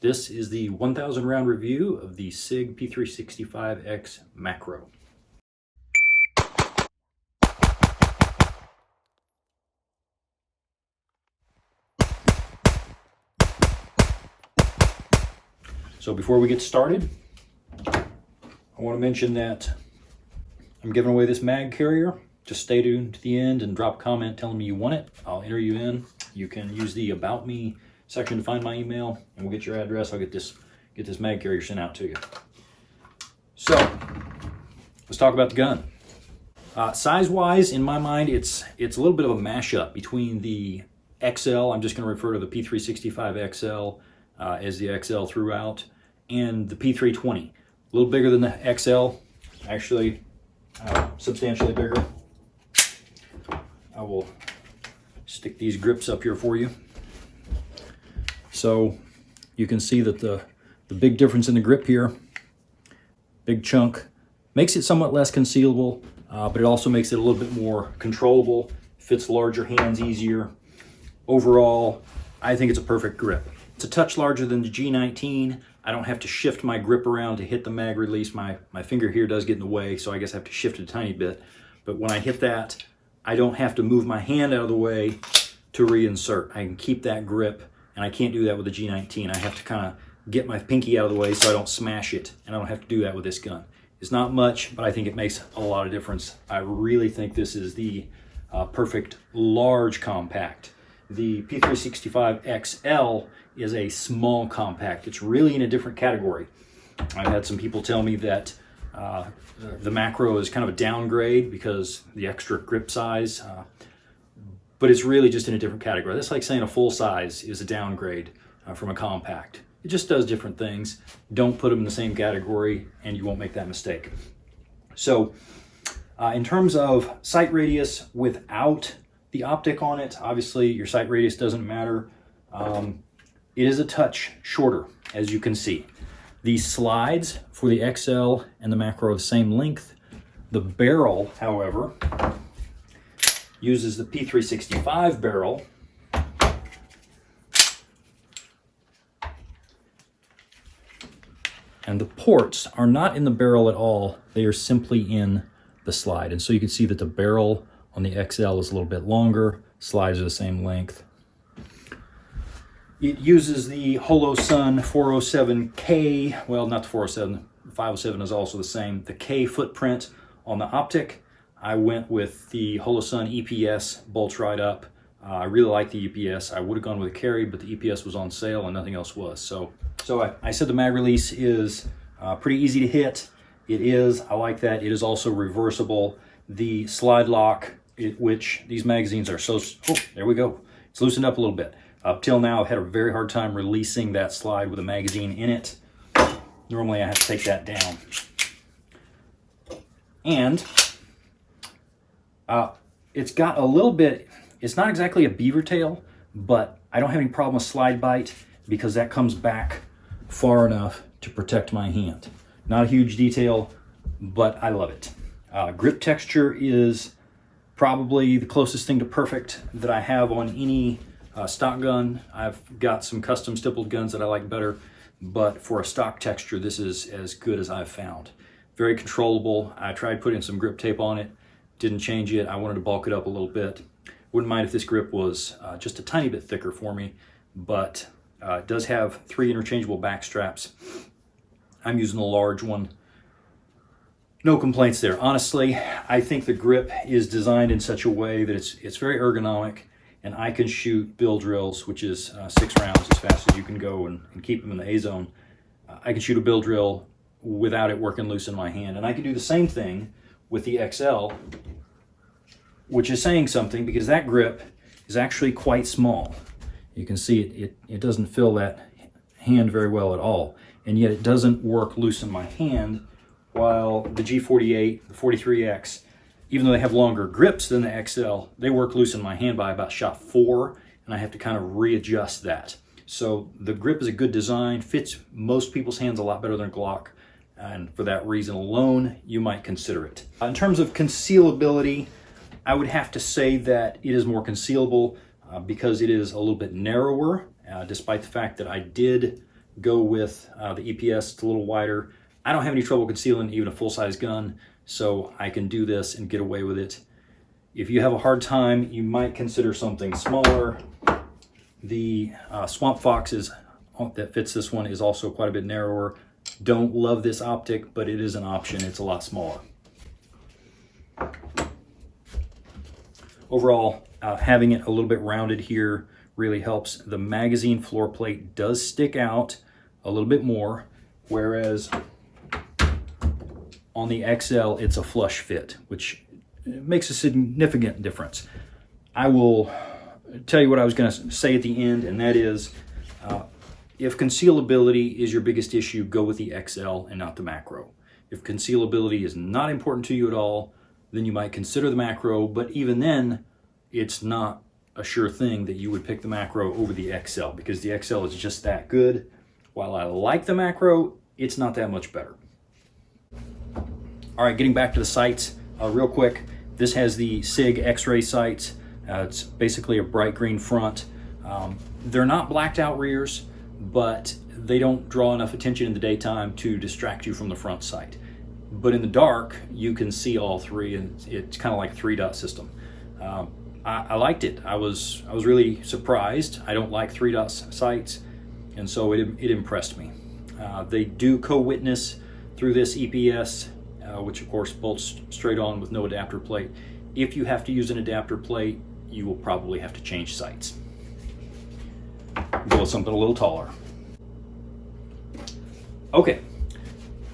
This is the 1000 round review of the Sig P365X Macro. So before we get started, I want to mention that I'm giving away this mag carrier. Just stay tuned to the end and drop a comment telling me you want it. I'll enter you in. You can use the About Me section to find my email, and we'll get your address. I'll get this mag carrier sent out to you. So let's talk about the gun. Size-wise, in my mind, it's a little bit of a mashup between the XL. I'm just going to refer to the P365XL as the XL throughout, and the P320. A little bigger than the XL, actually substantially bigger. I will stick these grips up here for you. So you can see that the big difference in the grip here, big chunk, makes it somewhat less concealable, but it also makes it a little bit more controllable, fits larger hands easier. Overall, I think it's a perfect grip. It's a touch larger than the G19. I don't have to shift my grip around to hit the mag release. My finger here does get in the way, so I guess I have to shift it a tiny bit. But when I hit that, I don't have to move my hand out of the way to reinsert. I can keep that grip, and I can't do that with the G19. I have to kind of get my pinky out of the way so I don't smash it, and I don't have to do that with this gun. It's not much, but I think it makes a lot of difference. I really think this is the perfect large compact. The P365XL is a small compact. It's really in a different category. I've had some people tell me that the Macro is kind of a downgrade because the extra grip size, but it's really just in a different category. That's like saying a full size is a downgrade from a compact. It just does different things. Don't put them in the same category and you won't make that mistake. So in terms of sight radius without the optic on it, obviously your sight radius doesn't matter. It is a touch shorter, as you can see. The slides for the XL and the Macro are the same length. The barrel, however, uses the P365 barrel. And the ports are not in the barrel at all. They are simply in the slide. And so you can see that the barrel on the XL is a little bit longer. Slides are the same length. It uses the Holosun 407K, well, not the 407, 507 is also the same. The K footprint on the optic. I went with the Holosun EPS, bolts right up. I really like the EPS. I would have gone with a carry, but the EPS was on sale and nothing else was. So I said the mag release is pretty easy to hit. It is, I like that. It is also reversible. The slide lock, which these magazines are so, oh, there we go. It's loosened up a little bit. Up till now, I've had a very hard time releasing that slide with a magazine in it. Normally, I have to take that down. And it's got a little bit, it's not exactly a beaver tail, but I don't have any problem with slide bite because that comes back far enough to protect my hand. Not a huge detail, but I love it. Grip texture is probably the closest thing to perfect that I have on any stock gun. I've got some custom stippled guns that I like better, but for a stock texture, this is as good as I've found. Very controllable. I tried putting some grip tape on it, didn't change it. I wanted to bulk it up a little bit. Wouldn't mind if this grip was just a tiny bit thicker for me, but it does have 3 interchangeable back straps. I'm using the large one. No complaints there. Honestly, I think the grip is designed in such a way that it's very ergonomic, and I can shoot bill drills, which is 6 rounds as fast as you can go and keep them in the A zone. I can shoot a bill drill without it working loose in my hand. And I can do the same thing with the XL, which is saying something because that grip is actually quite small. You can see it doesn't fill that hand very well at all. And yet it doesn't work loose in my hand, while the G48, the 43X, even though they have longer grips than the XL, they work loose in my hand by about shot 4, and I have to kind of readjust that. So the grip is a good design, fits most people's hands a lot better than a Glock, and for that reason alone, you might consider it. In terms of concealability, I would have to say that it is more concealable because it is a little bit narrower, despite the fact that I did go with the EPS. It's a little wider. I don't have any trouble concealing even a full-size gun, so I can do this and get away with it. If you have a hard time, you might consider something smaller. The Swamp Fox that fits this one is also quite a bit narrower. Don't love this optic, but it is an option. It's a lot smaller. Overall, having it a little bit rounded here really helps. The magazine floor plate does stick out a little bit more, whereas on the XL, it's a flush fit, which makes a significant difference. I will tell you what I was going to say at the end, and that is, if concealability is your biggest issue, go with the XL and not the Macro. If concealability is not important to you at all, then you might consider the Macro, but even then, it's not a sure thing that you would pick the Macro over the XL, because the XL is just that good. While I like the Macro, it's not that much better. All right, getting back to the sights real quick. This has the Sig X-ray sights. It's basically a bright green front. They're not blacked out rears, but they don't draw enough attention in the daytime to distract you from the front sight. But in the dark, you can see all three, and it's kind of like a 3-dot system. I liked it. I was really surprised. I don't like 3-dot sights, and so it impressed me. They do co-witness through this EPS, which of course bolts straight on with no adapter plate. If you have to use an adapter plate, you will probably have to change sights. Go with something a little taller. Okay,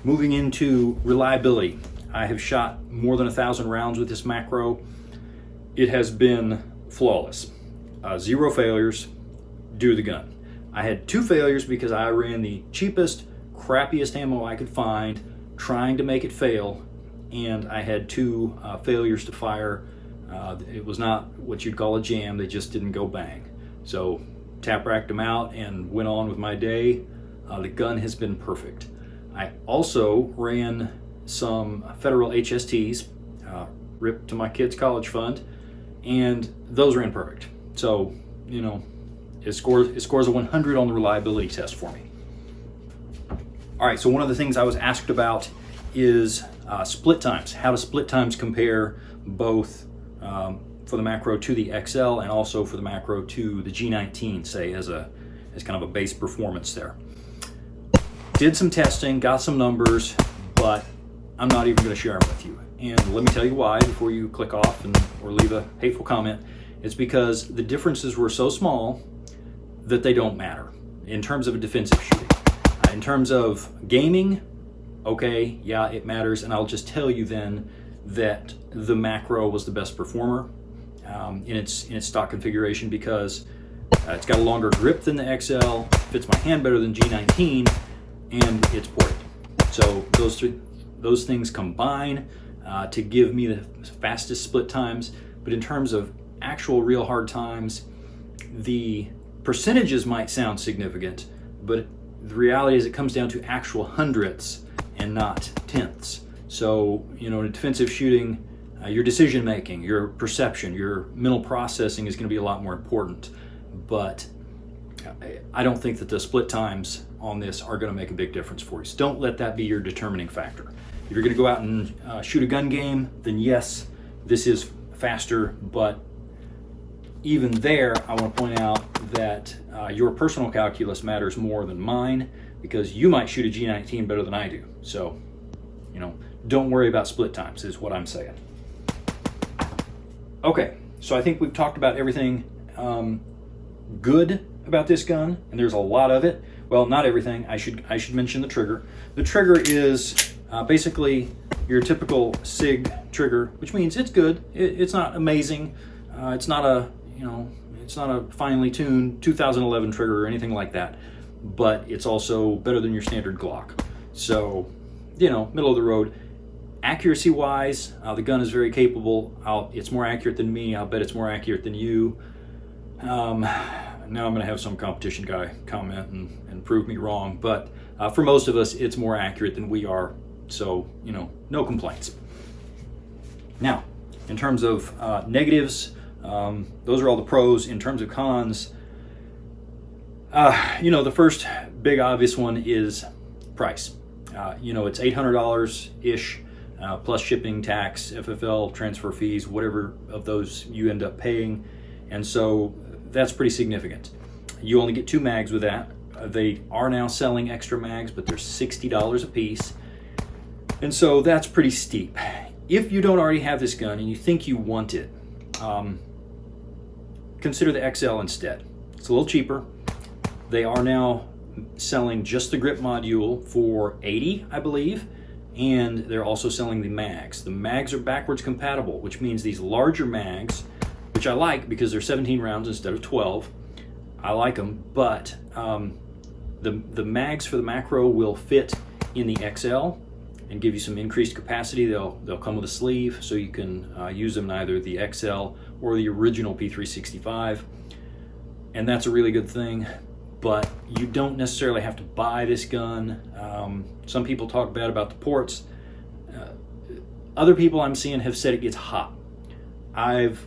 moving into reliability. I have shot more than 1,000 rounds with this Macro. It has been flawless. 0 failures due to the gun. I had 2 failures because I ran the cheapest, crappiest ammo I could find, trying to make it fail, and I had 2 failures to fire. It was not what you'd call a jam, they just didn't go bang. So tap racked them out and went on with my day. The gun has been perfect. I also ran some federal HSTs, ripped to my kids' college fund, and those ran perfect. So, you know, it scores a 100 on the reliability test for me. All right, so one of the things I was asked about is split times. How do split times compare both for the Macro to the XL and also for the Macro to the G19, say, as kind of a base performance there. Did some testing, got some numbers, but I'm not even going to share them with you. And let me tell you why before you click off or leave a hateful comment. It's because the differences were so small that they don't matter in terms of a defensive shooting. In terms of gaming, okay, yeah, it matters, and I'll just tell you then that the Macro was the best performer in its stock configuration because it's got a longer grip than the XL, fits my hand better than G19, and it's ported. So those things combine to give me the fastest split times. But in terms of actual real hard times, the percentages might sound significant, but the reality is it comes down to actual hundredths and not tenths. So, you know, in defensive shooting, your decision making, your perception, your mental processing is going to be a lot more important. But I don't think that the split times on this are going to make a big difference for you. So don't let that be your determining factor. If you're going to go out and shoot a gun game, then yes, this is faster. But even there, I want to point out that your personal calculus matters more than mine, because you might shoot a G19 better than I do. So, you know, don't worry about split times is what I'm saying. Okay, so I think we've talked about everything good about this gun, and there's a lot of it. Well, not everything. I should mention the trigger. The trigger is basically your typical Sig trigger, which means it's good. It's not amazing. It's not a finely tuned 2011 trigger or anything like that, but it's also better than your standard Glock. So, you know, middle of the road. Accuracy wise, the gun is very capable. It's more accurate than me. I'll bet it's more accurate than you. Now I'm going to have some competition guy comment and prove me wrong, but for most of us, it's more accurate than we are. So, you know, no complaints. Now, in terms of negatives, those are all the pros. In terms of cons, You know, the first big obvious one is price. You know, it's $800-ish plus shipping, tax, FFL, transfer fees, whatever of those you end up paying. And so that's pretty significant. You only get 2 mags with that. They are now selling extra mags, but they're $60 a piece. And so that's pretty steep. If you don't already have this gun and you think you want it, consider the XL instead. It's a little cheaper. They are now selling just the grip module for $80, I believe, and they're also selling the mags. The mags are backwards compatible, which means these larger mags, which I like because they're 17 rounds instead of 12. I like them, but the mags for the Macro will fit in the XL and give you some increased capacity. They'll come with a sleeve, so you can use them in either the XL or the original P365, and that's a really good thing. But you don't necessarily have to buy this gun. Some people talk bad about the ports. Other people I'm seeing have said it gets hot. I've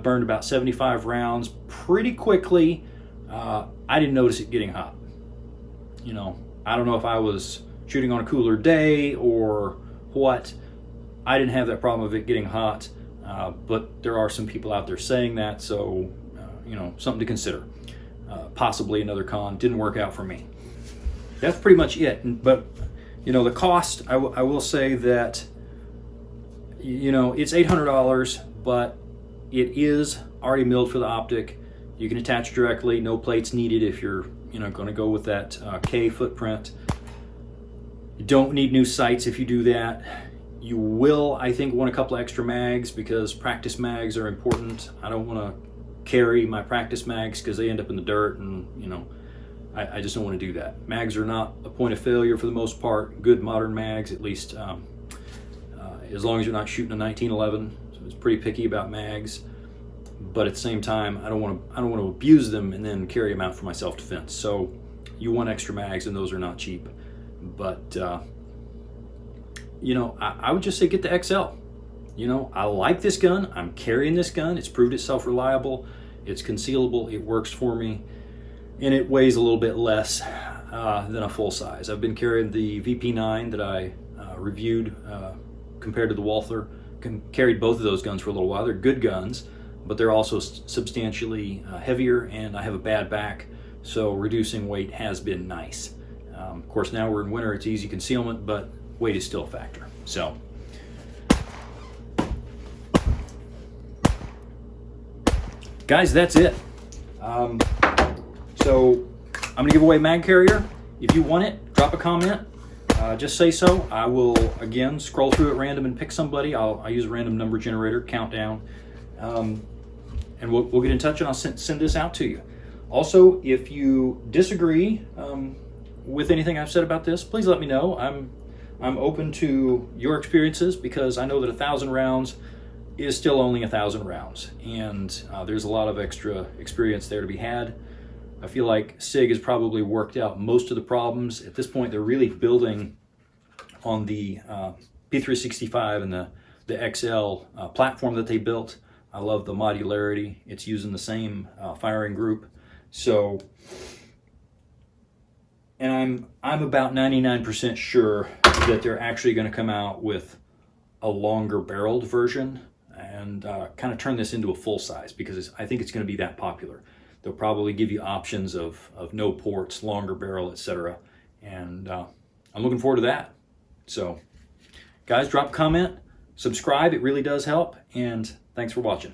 burned about 75 rounds pretty quickly. I didn't notice it getting hot. You know, I don't know if I was shooting on a cooler day or what. I didn't have that problem of it getting hot, but there are some people out there saying that, so you know, something to consider. Possibly another con. Didn't work out for me. That's pretty much it. But you know, the cost, I will say that, you know, it's $800, but it is already milled for the optic. You can attach directly, no plates needed if you're, you know, going to go with that K footprint. You don't need new sights if you do that. You will, I think, want a couple extra mags because practice mags are important. I don't want to carry my practice mags because they end up in the dirt, and you know, I just don't want to do that. Mags are not a point of failure for the most part. Good modern mags, at least, as long as you're not shooting a 1911. So it's pretty picky about mags, but at the same time, I don't want to abuse them and then carry them out for my self-defense. So you want extra mags, and those are not cheap. But you know, I would just say get the XL. You know, I like this gun. I'm carrying this gun. It's proved itself reliable. It's concealable. It works for me. And it weighs a little bit less than a full size. I've been carrying the VP9 that I reviewed compared to the Walther. Carried both of those guns for a little while. They're good guns, but they're also substantially heavier, and I have a bad back, so reducing weight has been nice. Of course, now we're in winter. It's easy concealment, but weight is still a factor. So, guys, that's it. So I'm gonna give away mag carrier. If you want it, drop a comment. Just say so. I will again scroll through at random and pick somebody. I'll use a random number generator, countdown, and we'll get in touch, and I'll send this out to you. Also, if you disagree with anything I've said about this, please let me know. I'm open to your experiences because I know that 1,000 rounds is still only 1,000 rounds, and there's a lot of extra experience there to be had. I feel like Sig has probably worked out most of the problems. At this point, they're really building on the P365 and the XL platform that they built. I love the modularity. It's using the same firing group. So, and I'm about 99% sure that they're actually going to come out with a longer barreled version and kind of turn this into a full size, because I think it's going to be that popular. They'll probably give you options of no ports, longer barrel, etc. And I'm looking forward to that. So, guys, drop a comment, subscribe. It really does help. And thanks for watching.